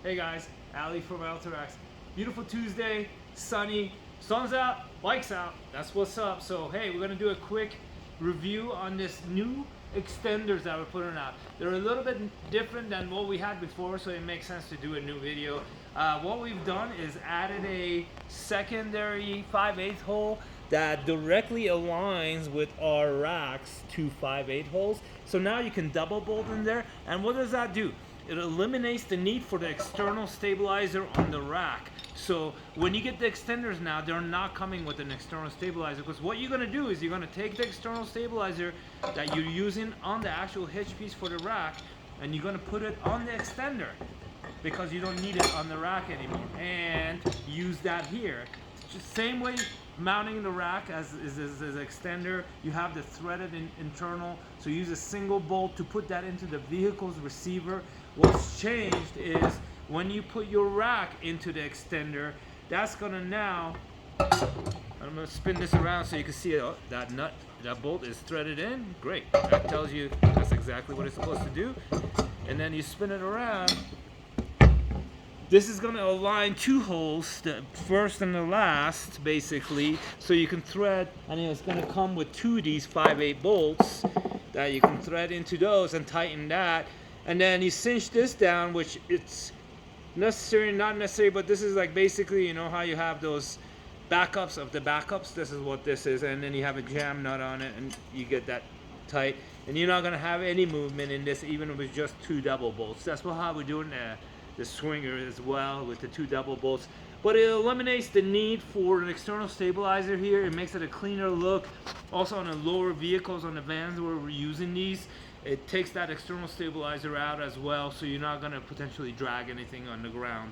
Hey guys, Ali from ALTA Extender. Beautiful Tuesday, sunny, sun's out, bike's out, that's what's up. So hey, we're gonna do a quick review on this new extenders that we're putting out. They're a little bit different than what we had before, so it makes sense to do a new video. What we've done is added a secondary 5/8 hole that directly aligns with our racks to 5/8 holes. So now you can double bolt in there. And what does that do? It eliminates the need for the external stabilizer on the rack. So when you get the extenders now, they're not coming with an external stabilizer, because what you're gonna do is you're gonna take the external stabilizer that you're using on the actual hitch piece for the rack, and you're gonna put it on the extender because you don't need it on the rack anymore, and use that here. It's just same way mounting the rack as extender. You have the threaded internal, so use a single bolt to put that into the vehicle's receiver. What's changed is when you put your rack into the extender, that's gonna now, I'm gonna spin this around so you can see that nut, that bolt is threaded in. Great, that tells you that's exactly what it's supposed to do. And then you spin it around. This is gonna align two holes, the first and the last, basically, so you can thread, and it's gonna come with two of these 5/8 bolts that you can thread into those and tighten that. And then you cinch this down, which it's necessary, not necessary, but this is like basically, you know how you have those backups of the backups? This is what this is. And then you have a jam nut on it, and you get that tight. And you're not gonna have any movement in this, even with just two double bolts. That's how we're doing the swinger as well, with the two double bolts. But it eliminates the need for an external stabilizer here. It makes it a cleaner look. Also on the lower vehicles, on the vans where we're using these, it takes that external stabilizer out as well, so you're not gonna potentially drag anything on the ground.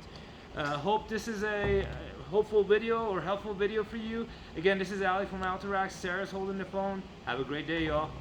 Hope this is a hopeful video or helpful video for you. Again, this is Ali from ALTA Extender. Sarah's holding the phone. Have a great day, y'all.